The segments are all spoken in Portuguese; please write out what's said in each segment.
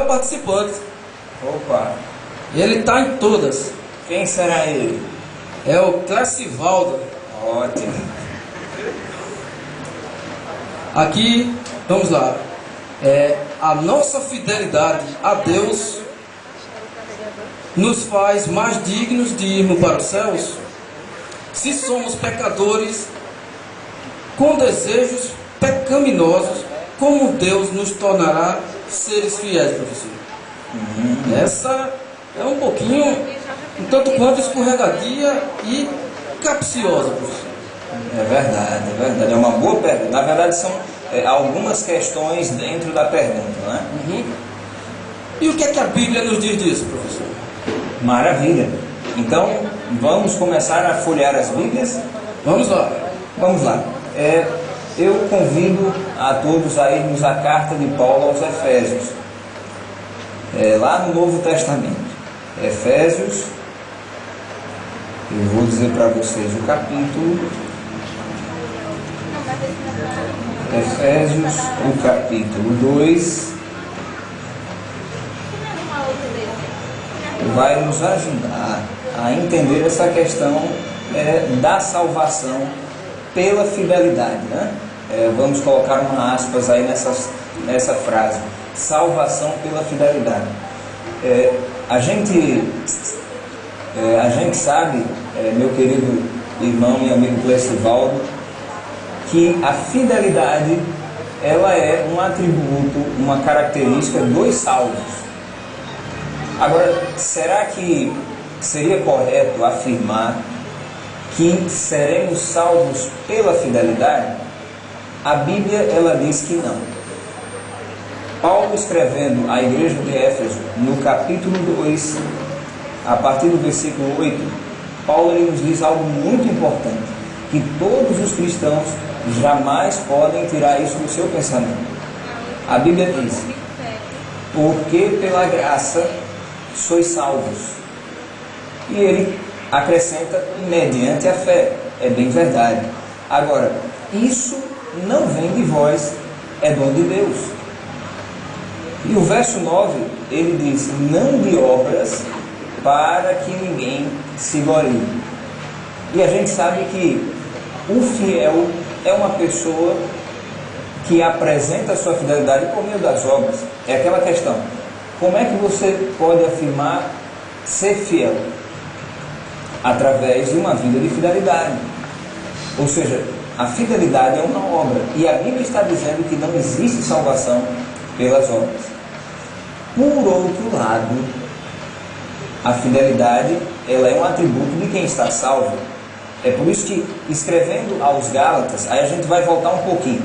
participante. Opa, Ele está em todas. quem será ele? É o Clecivaldo. Ótimo. Aqui, vamos lá. A nossa fidelidade a Deus nos faz mais dignos de irmos para os céus se somos pecadores com desejos pecaminosos. Como Deus nos tornará seres fiéis, professor? Essa é um pouquinho, um tanto quanto escorregadia e capciosa, professor. É verdade. É uma boa pergunta. Na verdade, são algumas questões dentro da pergunta, não é? E o que é que a Bíblia nos diz disso, professor? Maravilha. Então, vamos começar a folhear as Bíblias? Vamos lá. Vamos lá. Eu convido a todos a irmos à carta de Paulo aos Efésios. Lá no Novo Testamento. Efésios, eu vou dizer para vocês o capítulo. Efésios, o capítulo 2, vai nos ajudar a entender essa questão da salvação pela fidelidade, né? Vamos colocar uma aspas aí nessa frase: salvação pela fidelidade. A gente sabe, meu querido irmão e amigo Clecivaldo, que a fidelidade ela é um atributo, uma característica dos salvos. Agora, será que seria correto afirmar que seremos salvos pela fidelidade? A Bíblia ela diz que não. Paulo, escrevendo à igreja de Éfeso, no capítulo 2, a partir do versículo 8, Paulo ele nos diz algo muito importante, que todos os cristãos jamais podem tirar isso do seu pensamento. A Bíblia diz: porque pela graça sois salvos. E ele acrescenta: mediante a fé. É bem verdade. Agora, isso não vem de vós, é dom de Deus. E o verso 9, ele diz: não de obras, para que ninguém se glorie. E a gente sabe que o fiel é uma pessoa que apresenta a sua fidelidade por meio das obras. É aquela questão: como é que você pode afirmar ser fiel? Através de uma vida de fidelidade. Ou seja, a fidelidade é uma obra. E a Bíblia está dizendo que não existe salvação pelas obras. Por outro lado, a fidelidade ela é um atributo de quem está salvo. É por isso que, escrevendo aos Gálatas, aí a gente vai voltar um pouquinho.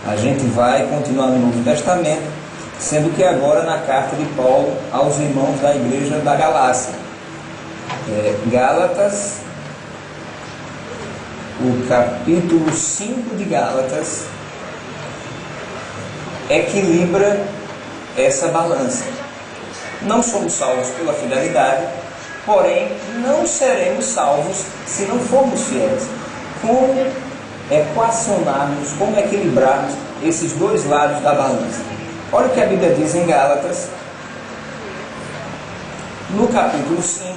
A gente vai continuar no Novo Testamento, sendo que agora na carta de Paulo aos irmãos da igreja da Galácia. Gálatas, o capítulo 5 de Gálatas equilibra essa balança. Não somos salvos pela fidelidade, porém não seremos salvos se não formos fiéis. Como equacionarmos, como equilibrarmos esses dois lados da balança? Olha o que a Bíblia diz em Gálatas, no capítulo 5,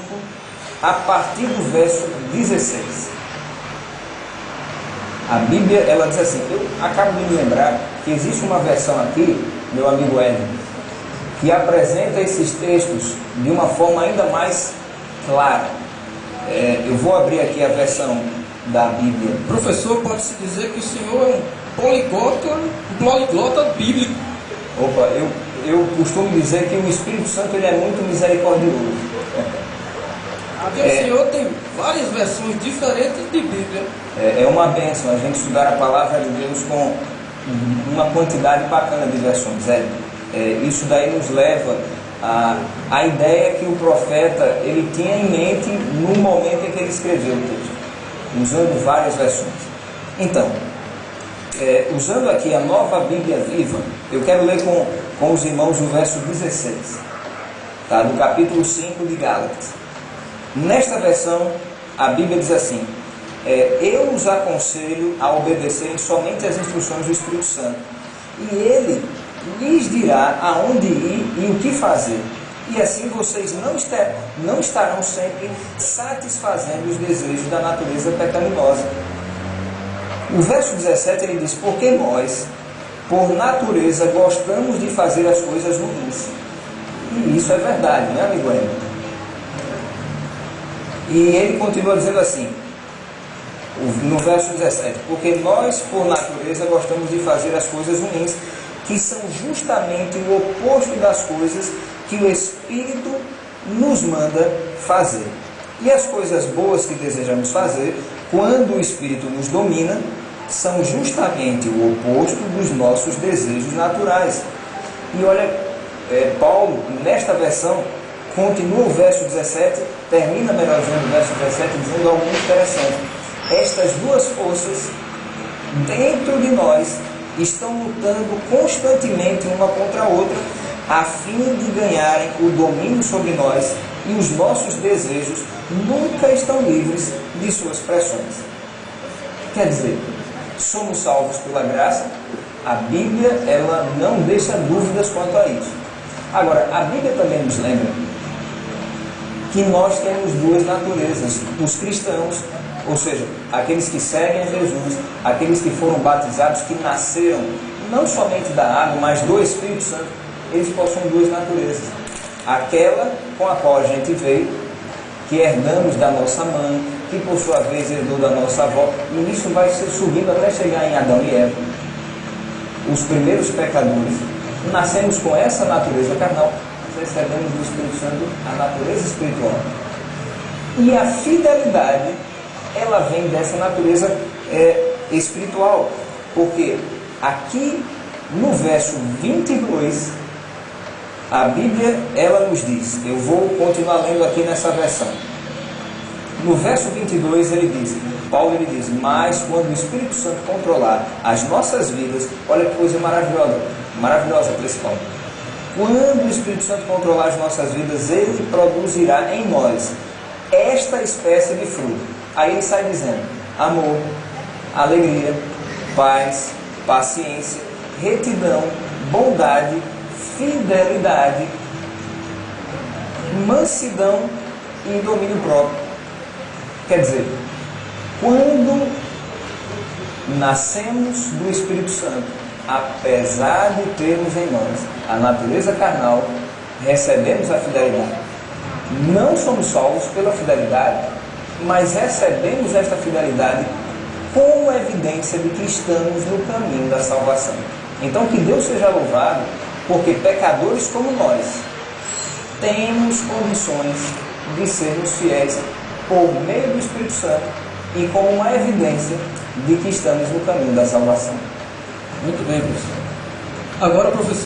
a partir do verso 16. A Bíblia, ela diz assim, eu acabo de me lembrar que existe uma versão aqui, meu amigo Edson, que apresenta esses textos de uma forma ainda mais clara. Eu vou abrir aqui a versão da Bíblia. Professor, pode-se dizer que o senhor é um poliglota bíblico. Opa, eu costumo dizer que o Espírito Santo ele é muito misericordioso. Porque o senhor tem várias versões diferentes de Bíblia. É uma bênção a gente estudar a palavra de Deus com uma quantidade bacana de versões. Isso daí nos leva à ideia que o profeta ele tinha em mente no momento em que ele escreveu o texto, usando várias versões. Então, usando aqui a Nova Bíblia Viva, eu quero ler com os irmãos o verso 16, tá? Do capítulo 5 de Gálatas. Nesta versão, a Bíblia diz assim: eu os aconselho a obedecerem somente às instruções do Espírito Santo, e ele lhes dirá aonde ir e o que fazer. E assim vocês não estarão sempre satisfazendo os desejos da natureza pecaminosa. O verso 17 ele diz: porque nós, por natureza, gostamos de fazer as coisas ruins. E isso é verdade, né, amigo Emerson? E ele continua dizendo assim, no verso 17: porque nós, por natureza, gostamos de fazer as coisas ruins, que são justamente o oposto das coisas que o Espírito nos manda fazer. E as coisas boas que desejamos fazer, quando o Espírito nos domina, são justamente o oposto dos nossos desejos naturais. E olha, Paulo, nesta versão, continua o verso 17, termina melhor dizendo o verso 17, dizendo algo muito interessante. Estas duas forças dentro de nós estão lutando constantemente uma contra a outra, a fim de ganharem o domínio sobre nós, e os nossos desejos nunca estão livres de suas pressões. Quer dizer, somos salvos pela graça. A Bíblia ela não deixa dúvidas quanto a isso. Agora, a Bíblia também nos lembra que nós temos duas naturezas, os cristãos, ou seja, aqueles que seguem a Jesus, aqueles que foram batizados, que nasceram não somente da água, mas do Espírito Santo, eles possuem duas naturezas. Aquela com a qual a gente veio, que herdamos da nossa mãe, que por sua vez herdou da nossa avó, e isso vai ser subindo até chegar em Adão e Eva. Os primeiros pecadores, nascemos com essa natureza carnal, nós recebemos do Espírito Santo a natureza espiritual. E a fidelidade, ela vem dessa natureza espiritual, porque aqui no verso 22, a Bíblia ela nos diz, eu vou continuar lendo aqui nessa versão. No verso 22 Paulo diz, mas quando o Espírito Santo controlar as nossas vidas, olha que coisa maravilhosa para esse Paulo. Quando o Espírito Santo controlar as nossas vidas, ele produzirá em nós esta espécie de fruto. Aí ele sai dizendo, amor, alegria, paz, paciência, retidão, bondade, fidelidade, mansidão e domínio próprio. Quer dizer, quando nascemos do Espírito Santo, apesar de termos em nós a natureza carnal, recebemos a fidelidade. Não somos salvos pela fidelidade, mas recebemos esta fidelidade como evidência de que estamos no caminho da salvação. Então que Deus seja louvado, porque pecadores como nós temos condições de sermos fiéis por meio do Espírito Santo e como uma evidência de que estamos no caminho da salvação. Muito bem, professor. Agora, professor,